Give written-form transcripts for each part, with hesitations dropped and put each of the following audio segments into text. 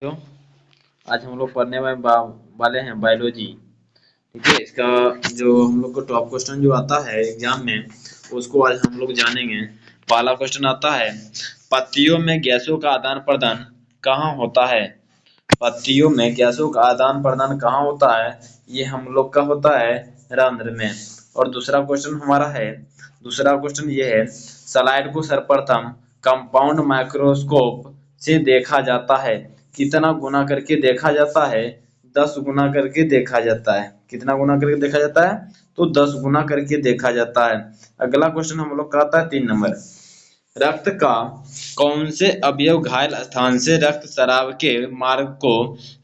तो आज हम लोग पढ़ने वाले हैं बायोलॉजी। ठीक है, इसका जो हम लोग को टॉप क्वेश्चन जो आता है एग्जाम में, उसको आज हम लोग जानेंगे। पहला क्वेश्चन आता है, पत्तियों में गैसों का आदान प्रदान कहाँ होता है? पत्तियों में गैसों का आदान प्रदान कहाँ होता है? ये हम लोग का होता है रंध्र में। और दूसरा क्वेश्चन ये है, स्लाइड को सर्वप्रथम कंपाउंड माइक्रोस्कोप से देखा जाता है। कितना गुना करके देखा जाता है? 10 गुना करके देखा जाता है। कितना गुना करके देखा जाता है? तो 10 गुना करके देखा जाता है। अगला क्वेश्चन हम लोग का आता है 3 नंबर, रक्त का कौन से अवयव घायल स्थान से रक्त स्राव के मार्ग को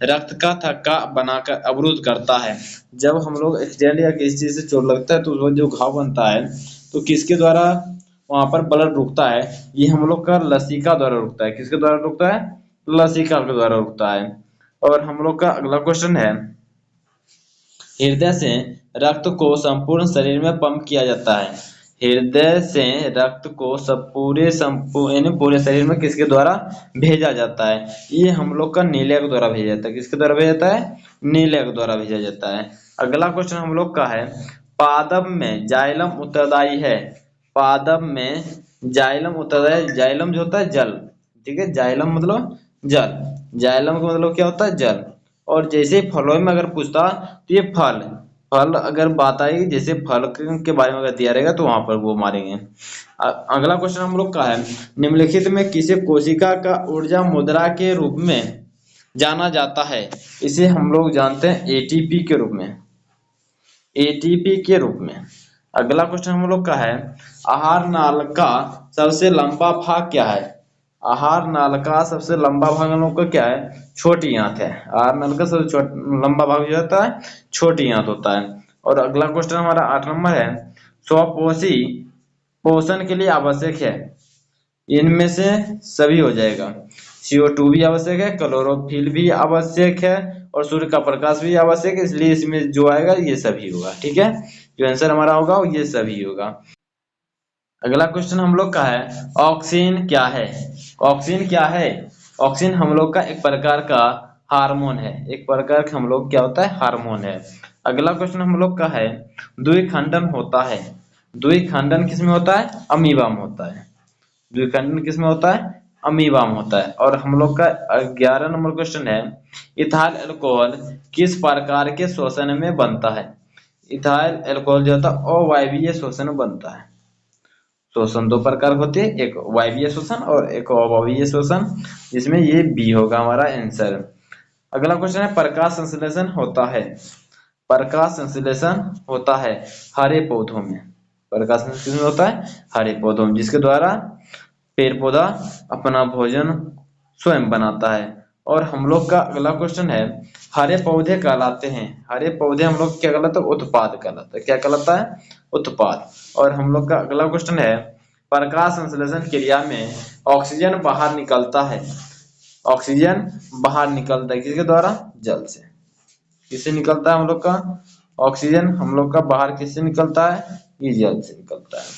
रक्त का थक्का बनाकर अवरुद्ध करता है? जब हम लोग एक्सीडेंट या किसी चीज से चोट लगता है तो वो जो घाव बनता है, तो किसके द्वारा वहां पर ब्लड रुकता है? ये हम लोग का लसिका द्वारा रुकता है। किसके द्वारा रुकता है? लसिका के द्वारा रुकता है। और हम लोग का अगला क्वेश्चन है, हृदय से रक्त को संपूर्ण शरीर में पंप किया जाता है। हृदय से रक्त को यानी पूरे शरीर में किसके द्वारा भेजा जाता है? ये हम लोग का नीले के द्वारा भेजा जाता है। किसके द्वारा भेजा जाता है? नीले के द्वारा भेजा जाता है। अगला क्वेश्चन हम लोग का है, पादप में जाइलम उत्तरदायी है। पादप में जाइलम उत्तरदायी, जाइलम जो होता है जल। ठीक है, जाइलम मतलब जल। जाइलम का मतलब क्या होता है? जल। और जैसे फलों में अगर पूछता तो ये फल फल अगर बात आएगी, जैसे फल के बारे में अगर दिया रहेगा तो वहां पर वो मारेंगे। अगला क्वेश्चन हम लोग का है, निम्नलिखित में किसे कोशिका का ऊर्जा मुद्रा के रूप में जाना जाता है? इसे हम लोग जानते हैं एटीपी के रूप में। एटीपी के रूप में। अगला क्वेश्चन हम लोग का है, आहार नाल का सबसे लंबा भाग क्या है? आहार नाल का सबसे लंबा भाग हम लोग का क्या है? छोटी आंत है। आहार नाल का सबसे लंबा भाग जो होता है छोटी आंत होता है। और अगला क्वेश्चन हमारा 8 नंबर है, स्वपोषी पोषण के लिए आवश्यक है। इनमें से सभी हो जाएगा। CO2 भी आवश्यक है, क्लोरोफिल भी आवश्यक है, और सूर्य का प्रकाश भी आवश्यक है। इसलिए इसमें जो आएगा ये सभी होगा। ठीक है, जो आंसर हमारा होगा वो ये सभी होगा। अगला क्वेश्चन हम लोग का है, ऑक्सीन क्या है? ऑक्सीन क्या है? ऑक्सीन हम लोग का एक प्रकार का हार्मोन है। एक प्रकार का हम लोग क्या होता है? हार्मोन है। अगला क्वेश्चन हम लोग का है, द्विखंडन होता है। द्विखंडन किसमें होता है? अमीबा में होता है। द्विखंडन किसमें होता है? अमीबा में होता है। और हम लोग का 11 नंबर क्वेश्चन है, इथाइल अल्कोहल किस प्रकार के शोषण में बनता है? इथाइल अल्कोहल जो होता है अवायवीय शोषण में बनता है। शोषण दो प्रकार होते हैं, एक वायवीय शोषण और एक अवायवीय शोषण, जिसमें ये बी होगा हमारा आंसर। अगला क्वेश्चन है, प्रकाश संश्लेषण होता है। प्रकाश संश्लेषण होता है हरे पौधों में। प्रकाश संश्लेषण होता है हरे पौधों में, जिसके द्वारा पेड़ पौधा अपना भोजन स्वयं बनाता है। और हम लोग का अगला क्वेश्चन है, हरे पौधे कहलाते हैं। हरे पौधे हम लोग क्या कहलाता है? उत्पाद कहलाता है। क्या कहलाता है? उत्पाद। और हम लोग का अगला क्वेश्चन है, प्रकाश संश्लेषण क्रिया में ऑक्सीजन बाहर निकलता है। ऑक्सीजन बाहर निकलता है किसके द्वारा? जल से। किससे निकलता है हम लोग का? ऑक्सीजन हम लोग का बाहर किससे निकलता है? ये जल से निकलता है।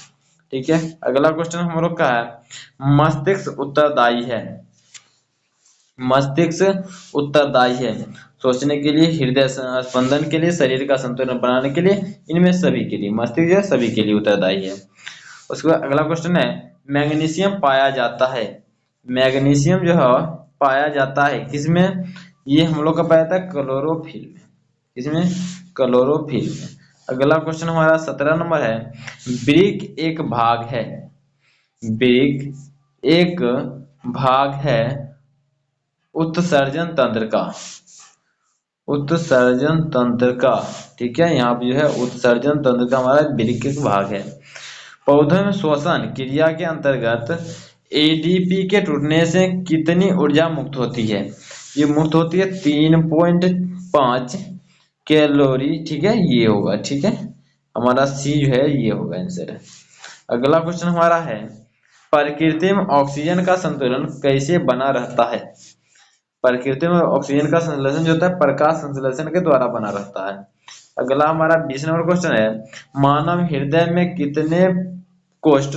ठीक है, अगला क्वेश्चन हम लोग का है, मस्तिष्क उत्तरदायी है। मस्तिष्क उत्तरदायी है सोचने के लिए, हृदय स्पंदन के लिए, शरीर का संतुलन बनाने के लिए, इनमें सभी के लिए मस्तिष्क जो है सभी के लिए उत्तरदायी है। उसके बाद अगला क्वेश्चन है, मैग्नीशियम पाया जाता है। मैग्नीशियम जो है पाया जाता है किसमें? ये हम लोग का पाया जाता है क्लोरोफिल में। किसमें? क्लोरोफिल में। अगला क्वेश्चन हमारा 17 नंबर है, वृक्क एक भाग है। वृक्क एक भाग है उत्सर्जन तंत्र का। उत्सर्जन तंत्र का। ठीक है, यहाँ पे जो है उत्सर्जन तंत्र का हमारा वृक्क एक भाग है। पौधों में श्वसन क्रिया के अंतर्गत एडीपी के टूटने से कितनी ऊर्जा मुक्त होती है? ये मुक्त होती है 3.5 कैलोरी। ठीक है, ये होगा। ठीक है, हमारा सी जो है ये होगा आंसर। अगला क्वेश्चन हमारा है, प्रकृति में ऑक्सीजन का संतुलन कैसे बना रहता है? प्रकृति में ऑक्सीजन का संश्लेषण जो होता है प्रकाश संश्लेषण के द्वारा बना रहता है। अगला हमारा 20 नंबर क्वेश्चन है, मानव हृदय में कितने कोष्ठ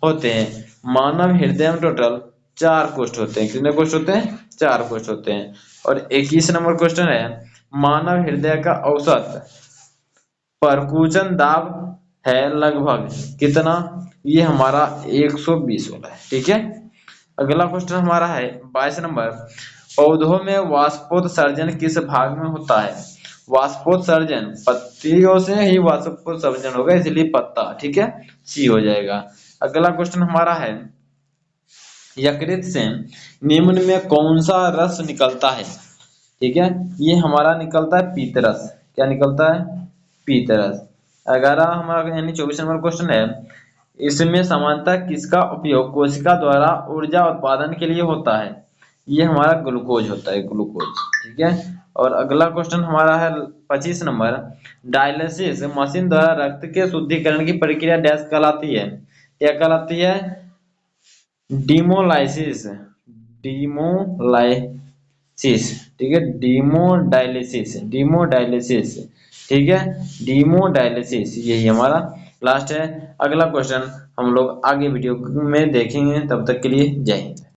होते हैं? मानव हृदय में टोटल 4 कोष्ठ होते हैं। कितने कोष्ठ होते हैं? 4 कोष्ठ होते हैं। और 21 नंबर क्वेश्चन है, मानव हृदय का औसत परकुंचन दाब है लगभग कितना? ये हमारा 120 वाला है। ठीक है। अगला क्वेश्चन हमारा है 22 नंबर, पौधों में वाष्पोत्सर्जन किस भाग में होता है? वाष्पोत्सर्जन पत्तियों से ही वाष्पोत्सर्जन होगा, इसलिए पत्ता। ठीक है, सी हो जाएगा। अगला क्वेश्चन हमारा है, यकृत से निम्न में कौन सा रस निकलता है? ठीक है, ये हमारा निकलता है पीतरस। क्या निकलता है? पीतरस। 11 हमारा यानी 24 नंबर क्वेश्चन है, इसमें सामान्यतः किसका उपयोग कोशिका द्वारा ऊर्जा उत्पादन के लिए होता है? ये हमारा ग्लूकोज होता है, ग्लूकोज। ठीक है। और अगला क्वेश्चन हमारा है 25 नंबर, डायलिसिस मशीन द्वारा रक्त के शुद्धिकरण की प्रक्रिया डैश कहलाती है? क्या कहलाती है? डीमोलाइसिस। डीमोलाइसिस। ठीक है, डीमोडायलिसिस, डीमोडायलिसिस। ठीक है, डीमोडायलिसिस यही हमारा लास्ट है। अगला क्वेश्चन हम लोग आगे वीडियो में देखेंगे, तब तक के लिए जय हिंद।